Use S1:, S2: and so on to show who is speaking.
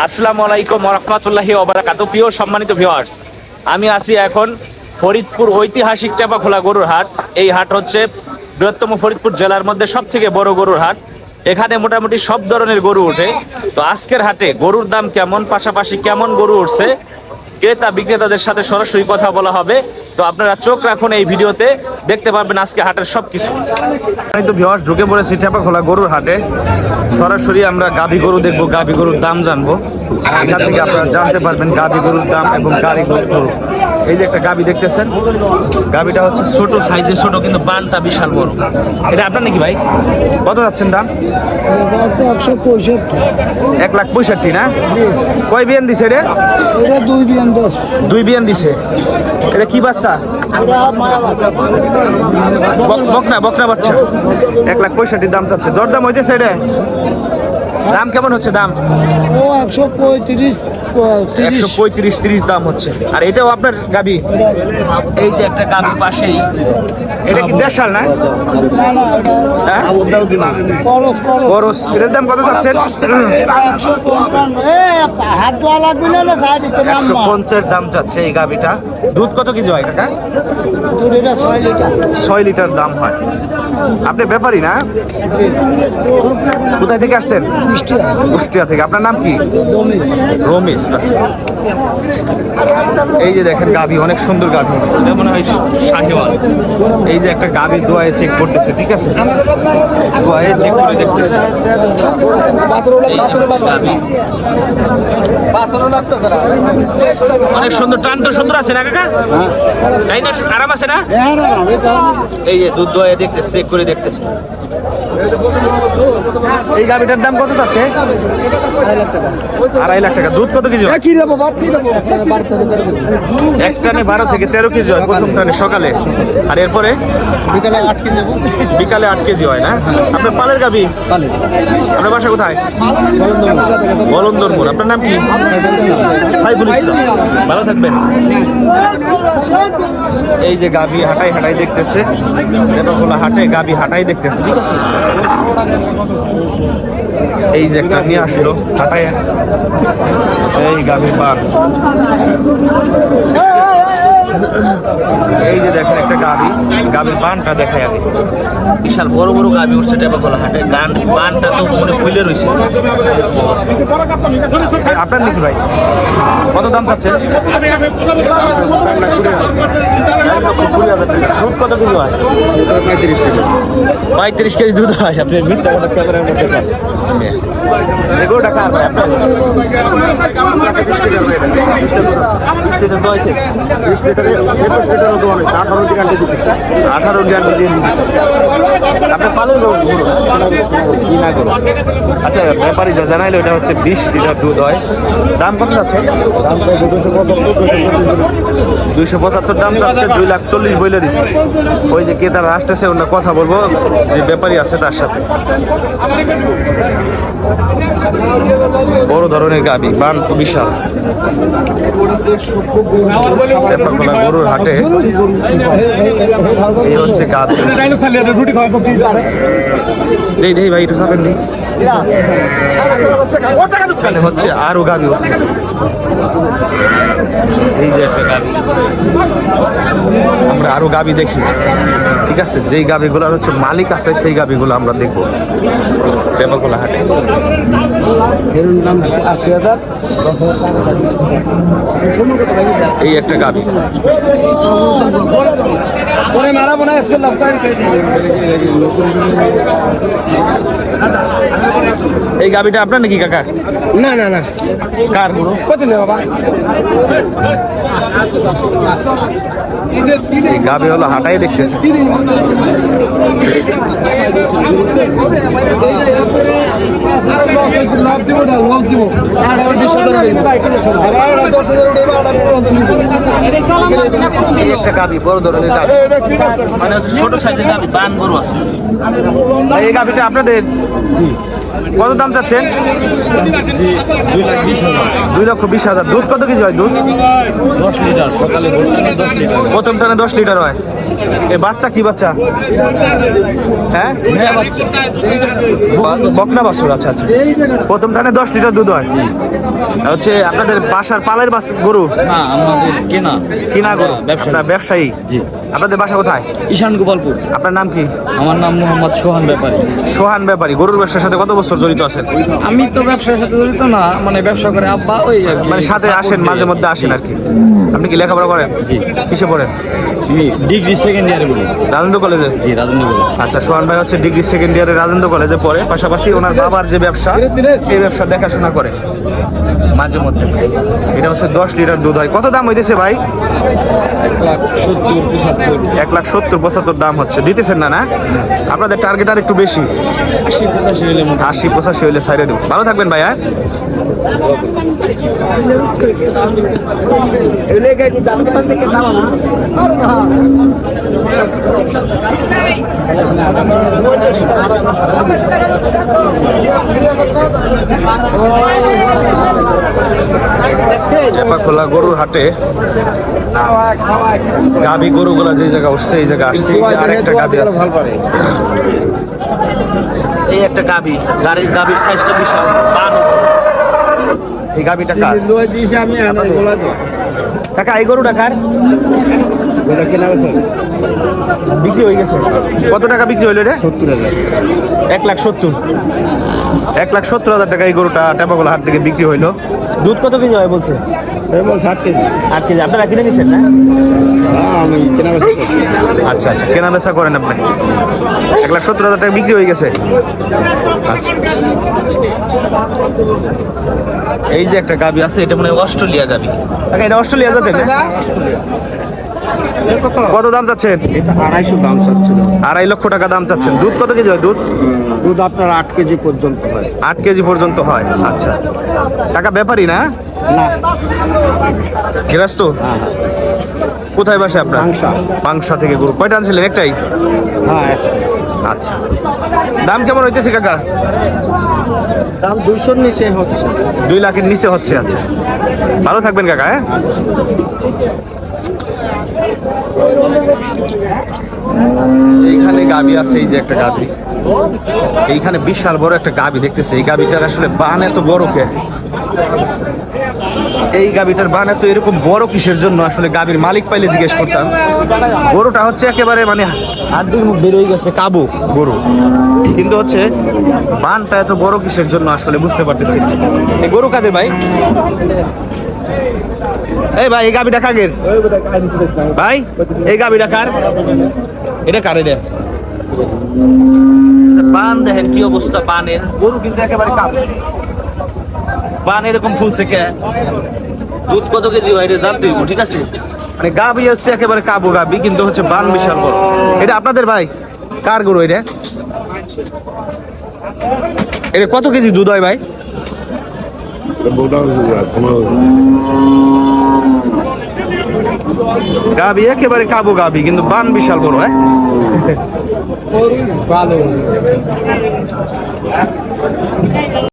S1: আসসালামু আলাইকুম ওয়া রাহমাতুল্লাহি ওয়া বারাকাতুহু। প্রিয় সম্মানিত ভিউয়ার্স, আমি আছি এখন ফরিদপুর ঐতিহাসিক চাপাখোলা গরুর হাট। এই হাট হচ্ছে বৃহত্তম ফরিদপুর জেলার মধ্যে সবথেকে বড় গরুর হাট। এখানে মোটামুটি সব ধরনের গরু ওঠে। তো আজকের হাটে গরুর দাম কেমন, পাশাপাশি কেমন গরু উঠছে, ক্রেতা বিক্রেতাদের সাথে সরাসরি কথা বলা হবে। তো আপনারা চোখ রাখুন এই ভিডিওতে, দেখতে পারবেন আজকে হাটের সবকিছু। আমি তো ভিউয়ার্স ঢুকে পড়েছি চাপাখোলা গরুর হাটে। সরাসরি আমরা গাভী গরু দেখবো, গাভী গরুর দাম জানবো। এখান থেকে আপনারা জানতে পারবেন গাভী গরুর দাম এবং গাড়ি গরু। এই যে একটা গাভী দেখতেছেন, গাভীটা হচ্ছে ছোট সাইজে, ছোট কিন্তু বানটা বিশাল বড়। এটা আপনার নাকি ভাই? কত যাচ্ছেন দাম? 1,65,000 না? কয় বিয়ান দিছে রে? দুই বিয়ান দিছে। এটা কি বাচ্চা? বকনা বাচ্চা। 1,65,000 দাম চাচ্ছে। দরদাম হইতেছে এটা? দাম কেমন হচ্ছে? দাম 135-30 দাম হচ্ছে। আর এটাও আপনার গাবি? এই যে একটা গাবি পাশেই, এটা কি দেশাল না? করস। এটার দাম কত চাচ্ছেন? 150 দাম চাচ্ছে এই গাবিটা। দুধ কত কেজি হয় কাকা? 6 লিটার দাম হয়। আপনি ব্যাপারী না? কোথায় থেকে আসছেন? কুষ্টিয়া থেকে। আপনার নাম কি? রমেশ। আচ্ছা, এই যে দেখেন গাভী, অনেক সুন্দর গাভী, এটা মনে হয় শাহিওয়াল। এই যে একটা গাভী দোয়ায় চেক করতেছে, ঠিক আছে, দোয়ায় চেক করে দেখতেছে। অনেক সুন্দর, টান তো সুন্দর আছে না কাকা? তাই না? আরাম আছে না? এই যে দুধ দোয়ায় দেখতেছে, চেক করে দেখতেছে। এই গাভীটার দাম কত আছে? 2.5 লাখ টাকা। দুধ কত কেজি? এক টানে 12 থেকে 13 কেজি হয় প্রথম টানে সকালে, আর এরপরে বিকালে 8 কেজি হয় না? আপনার পালের গাভী? আপনার বাসা কোথায়? বলন্দরপুর। আপনার নাম কি? সাইফুল ইসলাম। ভালো থাকবেন। এই যে গাভী হাঁটাই দেখতেছে, হাটে গাভী হাঁটাই দেখতেছে, ঠিক আছে। এই যে একটা নিয়ে আসলো হাঁটাই, এই গাভীর পান। এই যে দেখেন একটা গাভীর বানটা দেখায় আগে। বিশাল বড় বড় গাভী উঠছে টেপাখোলা হাটে। বানটা তো মনে ফুলে রয়েছে। আপনার নাকি ভাই? কত দাম চাচ্ছেন? 4,20,000 টাকা। দুধ কত কেজি হয়? 35 কেজি দুধ হয়। আপনি মিথ্যা কথা ক্যামেরার মধ্যে পান। এগুলো টাকা আর ভাই আপনার 20 লিটার হয়ে গেল। 20 লিটার দোয়া আছে। 20 লিটারে 25 লিটারও দোয়া হয়েছে। 18 গ্যারান্টি দিতেছে। 18 গ্যারান্টি দিয়ে দিতেছে। আপনি পালেন গরু কিনা গরু? আচ্ছা, ব্যাপারী যা জানাইলো এটা হচ্ছে 20 লিটার দুধ হয়। দাম কত যাচ্ছে? দাম চাইছে 275 দাম চাচ্ছে। 2,40,000 বলে দিচ্ছে। ওই যে ক্রেতারা আসতেছে, ওনার কথা বলবো, যে ব্যাপারী আছে তার সাথে। বড় ধরনের গাভী, বান তো বিশাল। গরুর হাটে এই হচ্ছে গাভী। দেই ভাই একটু চাপেন দিই। হচ্ছে আরো গাভী হচ্ছে। এই যে একটা গাভী, আমরা আরো গাভী দেখি, ঠিক আছে। যেই গাভীগুলোর হচ্ছে মালিক আছে সেই গাভীগুলো আমরা দেখবো টেপাখোলা হাটে। এই একটা গাভী, এই গাভীটা আপনার নাকি কাকা?
S2: না না না,
S1: কার গরু?
S2: কত নেই বাবা?
S1: গাভী হলো হাটাই দেখতেছে। একটা গাভী, বড় ধরনের গাভী, মানে ছোট সাইজের গাভী, বান গরু আছে। এই গাভীটা আপনাদের? কত দাম চাচ্ছেন?
S2: 2,20,000।
S1: 2,20,000। দুধ কত কেজি হয়? দুধ
S2: 10 লিটার, সকালে ভোর টানে 10 লিটার।
S1: প্রথম টানে 10 লিটার হয়। এ বাচ্চা কি বাচ্চা? হ্যাঁ,
S2: মেয়ে বাচ্চা।
S1: বকনা বাছুর। আচ্ছা আচ্ছা, প্রথম টানে 10 লিটার দুধ হয়। হচ্ছে আপনাদের বাসার পালের গরু?
S2: না, আমাদের
S1: কিনা গরু।
S2: ব্যবসা।
S1: আপনার ব্যবসায়ী?
S2: জি।
S1: আপনাদের বাসা কোথায়?
S2: ঈশান গোপালপুর।
S1: আপনার নাম কি?
S2: আমার নাম মোহাম্মদ সোহান ব্যাপারী।
S1: সোহান ব্যাপারী। গরুর ব্যবসার সাথে কত বছর জড়িত আছেন?
S2: আমি তো ব্যবসার সাথে জড়িত না, মানে ব্যবসা করে আব্বা, ওই আর কি।
S1: মানে সাথে আসেন, মাঝে মধ্যে আসেন আর কি। আপনি কি লেখাপড়া করেন?
S2: জি।
S1: কিসে পড়েন?
S2: আমি ডিগ্রি সেকেন্ড ইয়ারে পড়ি।
S1: রাজেন্দ্র কলেজে?
S2: জি, রাজেন্দ্র কলেজ।
S1: আচ্ছা, সোহান ভাই হচ্ছে ডিগ্রি সেকেন্ড ইয়ারে রাজেন্দ্র কলেজে পড়ে, পাশাপাশি ওনার বাবার যে ব্যবসা, এই ব্যবসা দেখাশোনা করে মাঝে মধ্যে। এটা হচ্ছে 10 লিটার দুধ হয়। কত দাম হইতেছে ভাই?
S2: 1,70,75।
S1: 1,70,75 দাম হচ্ছে। দিতেছেন না? না, আপনাদের টার্গেট আর একটু বেশি।
S2: 80-85 হলে
S1: 80-85 হইলে ছাইড়ে দেব। ভালো থাকবেন ভাই। হ্যাঁ, খোলা গরুর হাটে গাভী গরুগুলা যে জায়গা উঠছে, এই জায়গা আসছে। আরেকটা গাভী আছে, এই একটা গাভী। গাভীর সাইজটা বিশাল। এই গাভীটা কার? কাকা, এই গরুটা কার? বিক্রি হয়ে গেছে। কত টাকা বিক্রি হইলো রে?
S2: 70,000।
S1: 1,70,000। 1,70,000 টাকা এই গরুটা টেপাগোলা হাট থেকে বিক্রি হইলো। দুধ কত কেজি হয় বলছে?
S2: 8 কেজি।
S1: 8 কেজি। আপনারা কিনে নিছেন না?
S2: আমি কেনা বেচা করি।
S1: আচ্ছা আচ্ছা, কেনা বেচা করেন আপনি। 1,70,000 টাকা বিক্রি হয়ে গেছে। আচ্ছা, এই যে একটা গাভী আছে, এটা মনে হয় অস্ট্রেলিয়া গাভী। এটা অস্ট্রেলিয়া জাতের না? কত দাম চাচ্ছেন?
S2: 250 দাম চাচ্ছিল।
S1: 2.5 লক্ষ টাকা দাম চাচ্ছেন। দুধ কত কেজি হয়? দুধ
S2: আপনার 8 কেজি পর্যন্ত হয়।
S1: 8 কেজি পর্যন্ত হয়। আচ্ছা, টাকা ব্যাপারই না?
S2: না,
S1: গৃহস্থ? কোথায় বাসা আপনার? পাংশা থেকে গরু কয়টা আনছিলেন? একটাই?
S2: হ্যাঁ।
S1: আচ্ছা, দাম কেমন হইতেছে কাকা?
S2: দাম 200-র নিচে হচ্ছে।
S1: 2 লাখের নিচে হচ্ছে। আচ্ছা, ভালো থাকবেন কাকা। হ্যাঁ, এইখানে গাবি আছে, এই যে একটা গাবি, এইখানে বিশাল বড় একটা গাবি দেখতেছে। এই গাবিটার আসলে বান এত বড় কে? এই গাবিটার বান এত এরকম বড় কিসের জন্য? আসলে গাবির মালিক পাইলে জিজ্ঞেস করতাম। গরুটা হচ্ছে একেবারে মানে হাড্ডির মুখ বের হয়ে গেছে, কাবু গরু, কিন্তু হচ্ছে বানটা এত বড় কিসের জন্য আসলে বুঝতে পারতেছি। এই গরু কাদের ভাই? এই ভাই, এই গাবিটা কাগের ভাই? এই গাবিটা কার? এটা কার? এটা বান দেখেন কি অবস্থা বানের। গরু কিন্তু একেবারে কাবু। বান এরকম ফুলছে কে? দুধ কত কেজি হয় এটা জানতে হইব, ঠিক আছে? মানে গাবি হচ্ছে একেবারে কাবু গাবি, কিন্তু হচ্ছে বান বিশাল বড়। এটা আপনাদের ভাই? কার গরু এটা? এটা কত কেজি দুধ হয় ভাই? গাবি একেবারে কাবু গাবি, কিন্তু বান বিশাল বড়। হ্যাঁ, ভালো।